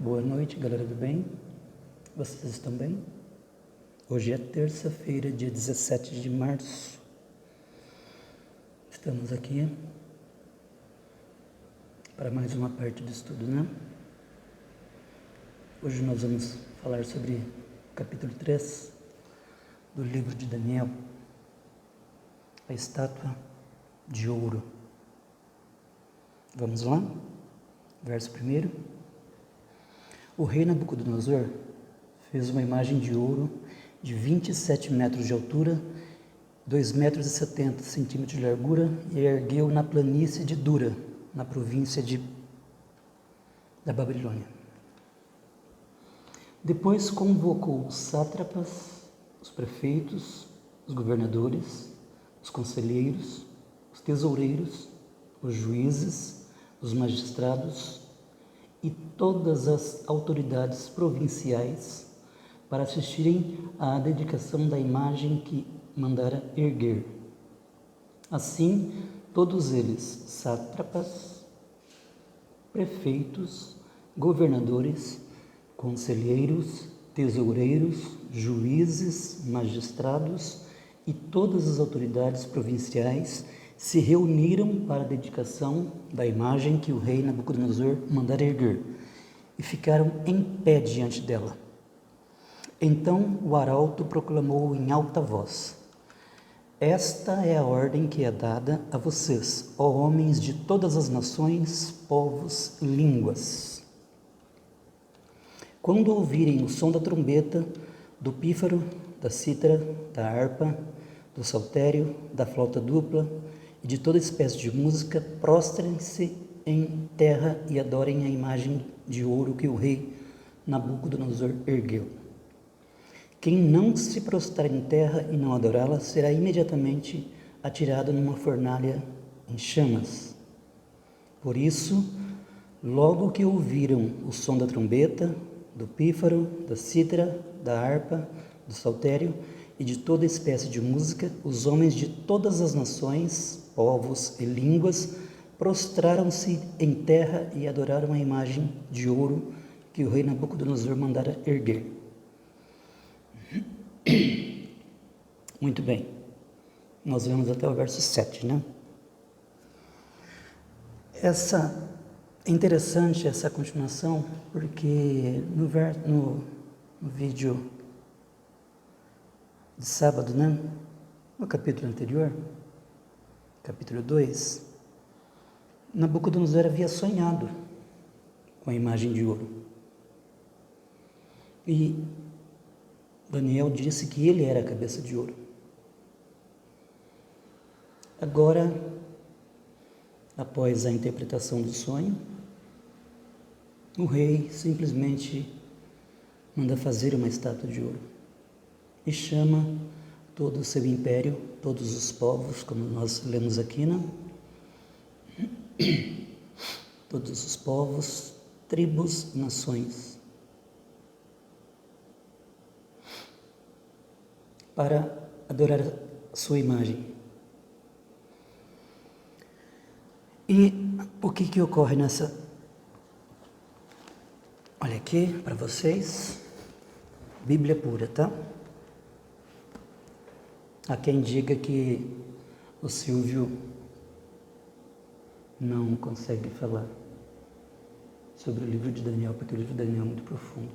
Boa noite, galera do bem. Vocês estão bem? Hoje é terça-feira, dia 17 de março. Estamos aqui para mais uma parte do estudo, né? Hoje nós vamos falar sobre o capítulo 3 do livro de Daniel, a estátua de ouro. Vamos lá? Verso 1. O rei Nabucodonosor fez uma imagem de ouro de 27 metros de altura, 2,70 metros de largura, e a ergueu na planície de Dura, na província da Babilônia. Depois convocou os sátrapas, os prefeitos, os governadores, os conselheiros, os tesoureiros, os juízes, os magistrados e todas as autoridades provinciais para assistirem à dedicação da imagem que mandara erguer. Assim, todos eles, sátrapas, prefeitos, governadores, conselheiros, tesoureiros, juízes, magistrados e todas as autoridades provinciais se reuniram para a dedicação da imagem que o rei Nabucodonosor mandara erguer e ficaram em pé diante dela. Então o arauto proclamou em alta voz: Esta é a ordem que é dada a vocês, ó homens de todas as nações, povos e línguas. Quando ouvirem o som da trombeta, do pífaro, da cítara, da harpa, do saltério, da flauta dupla e de toda espécie de música, prostrem-se em terra e adorem a imagem de ouro que o rei Nabucodonosor ergueu. Quem não se prostrar em terra e não adorá-la será imediatamente atirado numa fornalha em chamas. Por isso, logo que ouviram o som da trombeta, do pífaro, da cítara, da harpa, do saltério e de toda espécie de música, os homens de todas as nações, povos e línguas prostraram-se em terra e adoraram a imagem de ouro que o rei Nabucodonosor mandara erguer. Muito bem, nós vamos até o verso 7, né? É interessante essa continuação, porque no vídeo de sábado, né? No capítulo anterior, capítulo 2, Nabucodonosor havia sonhado com a imagem de ouro. E Daniel disse que ele era a cabeça de ouro. Agora, após a interpretação do sonho, o rei simplesmente manda fazer uma estátua de ouro e chama todo o seu império, todos os povos, como nós lemos aqui, né? Todos os povos, tribos, nações, para adorar a sua imagem. E o que ocorre nessa? Olha aqui para vocês, Bíblia pura, tá? Há quem diga que o Silvio não consegue falar sobre o livro de Daniel, porque o livro de Daniel é muito profundo.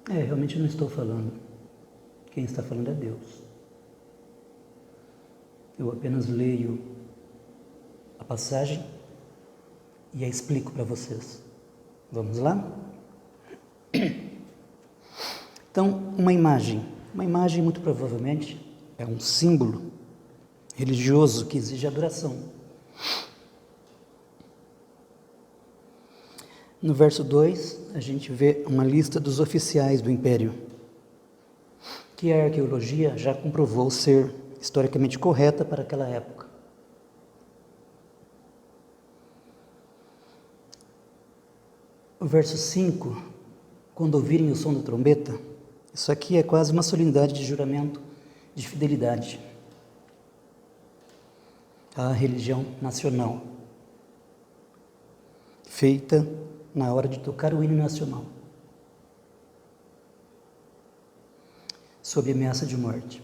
Realmente eu não estou falando. Quem está falando é Deus. Eu apenas leio a passagem e a explico para vocês. Vamos lá? Então, uma imagem muito provavelmente é um símbolo religioso que exige adoração. No verso 2, a gente vê uma lista dos oficiais do império, que a arqueologia já comprovou ser historicamente correta para aquela época. O verso 5, quando ouvirem o som da trombeta, isso aqui é quase uma solenidade de juramento de fidelidade à religião nacional. feita na hora de tocar o hino nacional, sob ameaça de morte.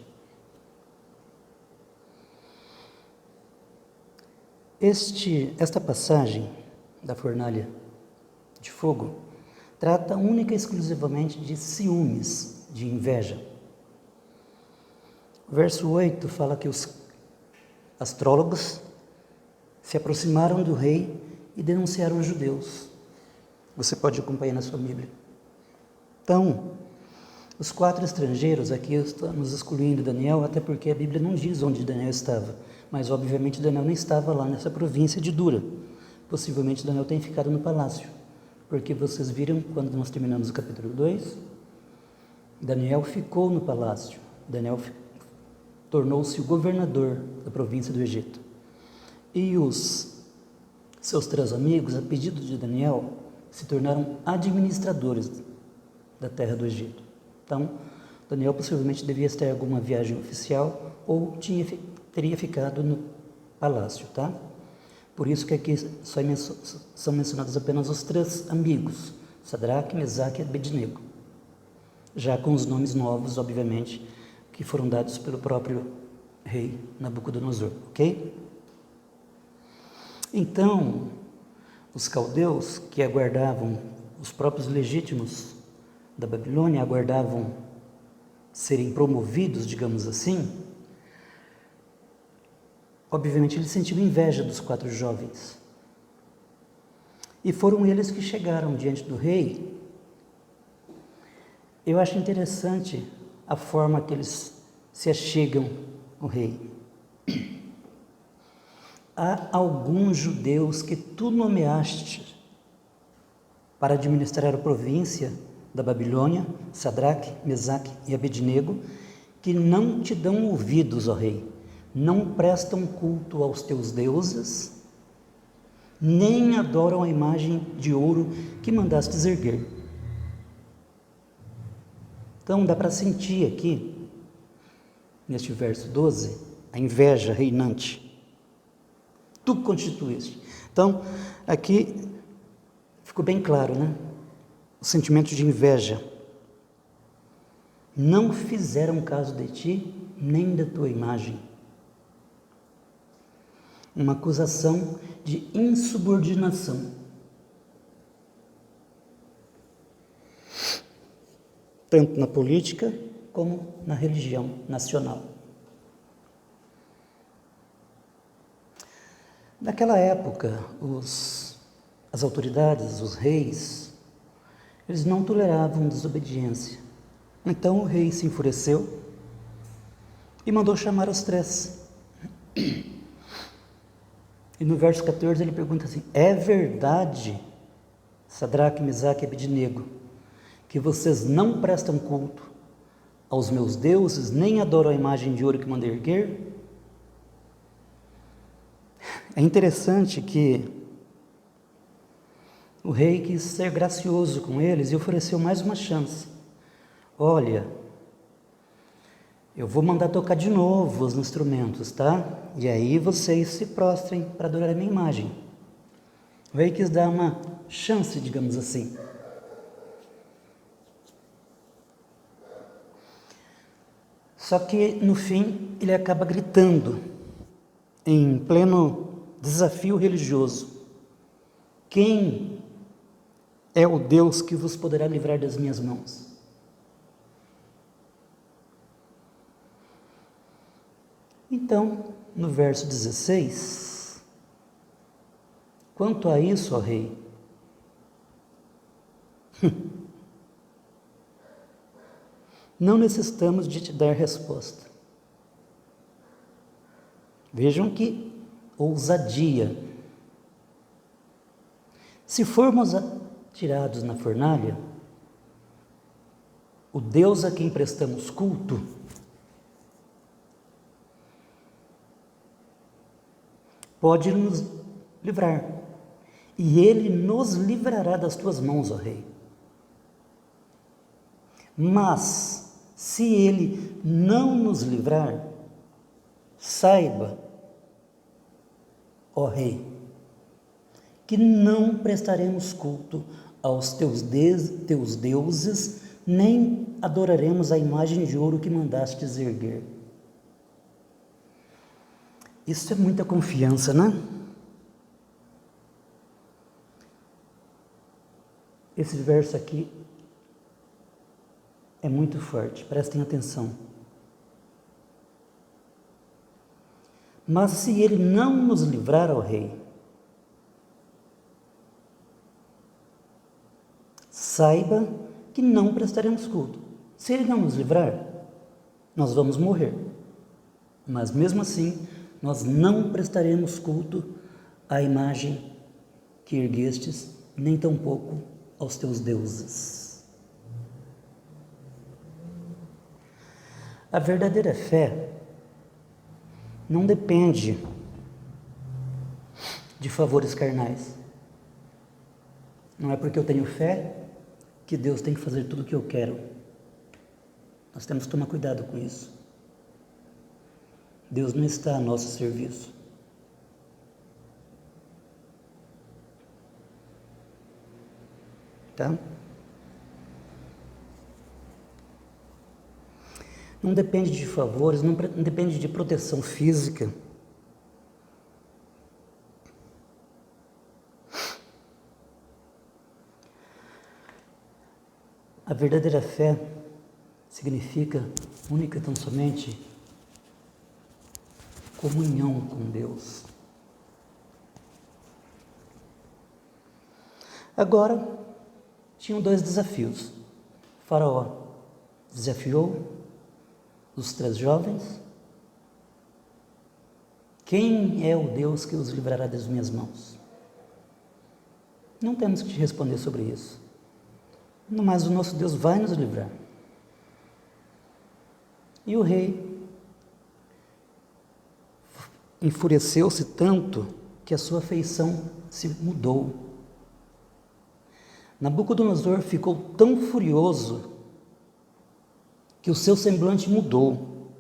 Esta passagem da fornalha de fogo trata única e exclusivamente de ciúmes, de inveja. O verso 8 fala que os astrólogos se aproximaram do rei e denunciaram os judeus. Você pode acompanhar na sua Bíblia. Então, os 4 estrangeiros, aqui estamos excluindo Daniel, até porque a Bíblia não diz onde Daniel estava, mas obviamente Daniel não estava lá nessa província de Dura. Possivelmente Daniel tem ficado no palácio, porque vocês viram quando nós terminamos o capítulo 2, Daniel ficou no palácio, Daniel tornou-se o governador da província do Egito. E os seus 3 amigos, a pedido de Daniel, se tornaram administradores da terra do Egito. Então, Daniel possivelmente devia ter alguma viagem oficial ou teria ficado no palácio, tá? Por isso que aqui são mencionados apenas os 3 amigos, Sadraque, Mesaque e Abednego, já com os nomes novos, obviamente, que foram dados pelo próprio rei Nabucodonosor, ok? Então, os caldeus que aguardavam, os próprios legítimos da Babilônia aguardavam serem promovidos, digamos assim, obviamente eles sentiam inveja dos 4 jovens. E foram eles que chegaram diante do rei. Eu acho interessante a forma que eles se achegam ao rei. Há alguns judeus que tu nomeaste para administrar a província da Babilônia, Sadraque, Mesaque e Abednego, que não te dão ouvidos, ó rei, não prestam culto aos teus deuses, nem adoram a imagem de ouro que mandastes erguer. Então dá para sentir aqui, neste verso 12, a inveja reinante. Tu constituíste. Então, aqui ficou bem claro, né? O sentimento de inveja. Não fizeram caso de ti, nem da tua imagem. Uma acusação de insubordinação. Tanto na política como na religião nacional. Naquela época, as autoridades, os reis, eles não toleravam desobediência. Então o rei se enfureceu e mandou chamar os 3. E no verso 14 ele pergunta assim: é verdade, Sadraque, Mesaque e Abednego, que vocês não prestam culto aos meus deuses, nem adoram a imagem de ouro que mandei erguer? É interessante que o rei quis ser gracioso com eles e ofereceu mais uma chance. Olha, eu vou mandar tocar de novo os instrumentos, tá? E aí vocês se prostrem para adorar a minha imagem. O rei quis dar uma chance, digamos assim. Só que no fim ele acaba gritando, em pleno desafio religioso: quem é o Deus que vos poderá livrar das minhas mãos? Então, no verso 16, quanto a isso, ó rei, não necessitamos de te dar resposta. Vejam que ousadia. Se formos atirados na fornalha, o Deus a quem prestamos culto pode nos livrar, e Ele nos livrará das tuas mãos, ó rei. Mas, se Ele não nos livrar, saiba, ó rei, que não prestaremos culto aos teus deuses, nem adoraremos a imagem de ouro que mandastes erguer. Isso é muita confiança, né? Esse verso aqui é muito forte, prestem atenção. Mas se ele não nos livrar, ó rei, saiba que não prestaremos culto. Se ele não nos livrar, nós vamos morrer. Mas mesmo assim, nós não prestaremos culto à imagem que erguestes, nem tampouco aos teus deuses. A verdadeira fé não depende de favores carnais. Não é porque eu tenho fé que Deus tem que fazer tudo o que eu quero. Nós temos que tomar cuidado com isso. Deus não está a nosso serviço. Tá? Não depende de favores, não depende de proteção física. A verdadeira fé significa única e tão somente comunhão com Deus. Agora, tinham dois desafios. O faraó desafiou os 3 jovens. Quem é o Deus que os livrará das minhas mãos? Não temos que te responder sobre isso. Mas o nosso Deus vai nos livrar. E o rei enfureceu-se tanto que a sua feição se mudou. Nabucodonosor ficou tão furioso que o seu semblante mudou.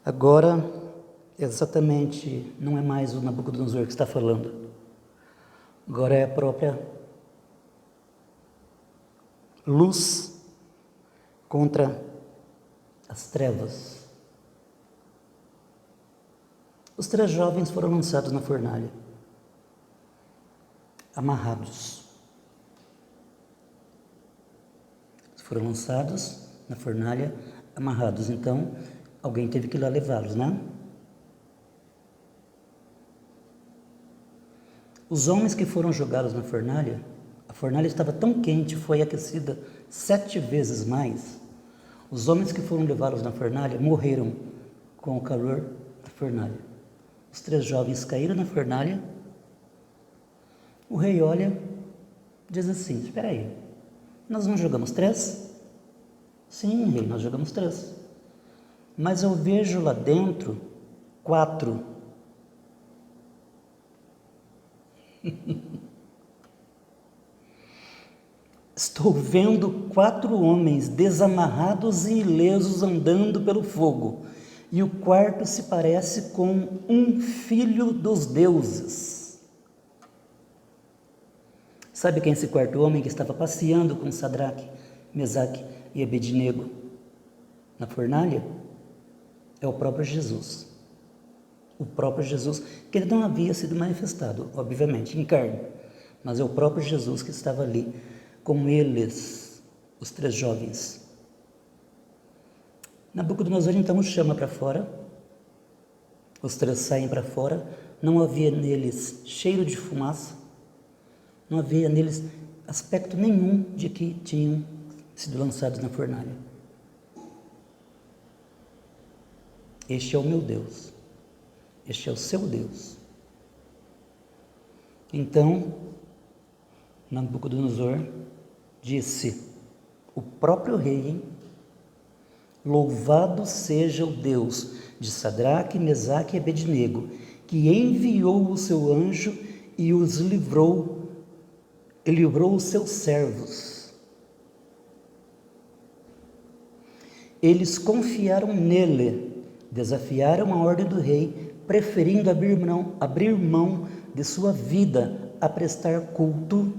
Agora, exatamente, não é mais o Nabucodonosor que está falando. Agora é a própria luz contra as trevas. Os 3 jovens foram lançados na fornalha, amarrados. Foram lançados na fornalha, amarrados. Então, alguém teve que ir lá levá-los, né? Os homens que foram jogados na fornalha, a fornalha estava tão quente, foi aquecida 7 vezes mais. Os homens que foram levados na fornalha morreram com o calor da fornalha. Os 3 jovens caíram na fornalha. O rei olha, diz assim: espera aí, nós não jogamos 3? Sim, rei, nós jogamos 3. Mas eu vejo lá dentro 4. Estou vendo 4 homens desamarrados e ilesos andando pelo fogo, e o quarto se parece com um filho dos deuses. Sabe quem é esse 4º homem que estava passeando com Sadraque, Mesaque e Abednego na fornalha? É o próprio Jesus. O próprio Jesus, que ele não havia sido manifestado, obviamente, em carne, mas é o próprio Jesus que estava ali com eles, os 3 jovens. Nabucodonosor então os chama para fora, os 3 saem para fora, não havia neles cheiro de fumaça, não havia neles aspecto nenhum de que tinham sido lançados na fornalha. Este é o meu Deus, este é o seu Deus. Então, Nabucodonosor disse, o próprio rei: louvado seja o Deus de Sadraque, Mesaque e Abednego, que enviou o seu anjo e os livrou os seus servos. Eles confiaram nele, desafiaram a ordem do rei preferindo abrir mão de sua vida a prestar culto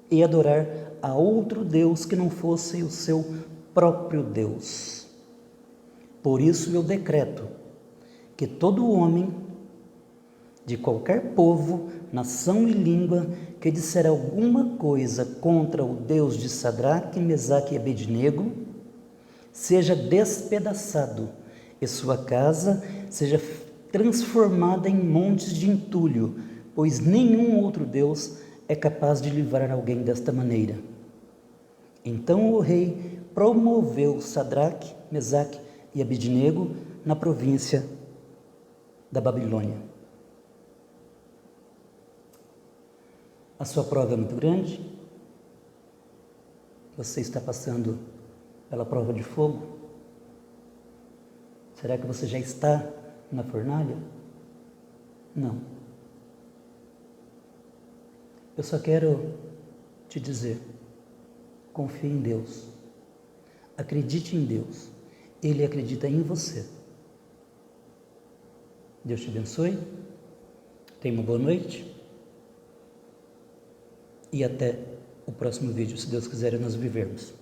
e adorar a outro Deus que não fosse o seu próprio Deus. Por isso eu decreto que todo homem de qualquer povo, nação e língua que disser alguma coisa contra o Deus de Sadraque, Mesaque e Abednego, seja despedaçado e sua casa seja transformada em montes de entulho, pois nenhum outro Deus é capaz de livrar alguém desta maneira. Então o rei promoveu Sadraque, Mesaque e Abednego na província da Babilônia. A sua prova é muito grande? Você está passando pela prova de fogo? Será que você já está na fornalha? Não. Eu só quero te dizer, confie em Deus. Acredite em Deus. Ele acredita em você. Deus te abençoe. Tenha uma boa noite. E até o próximo vídeo, se Deus quiser, nós vivermos.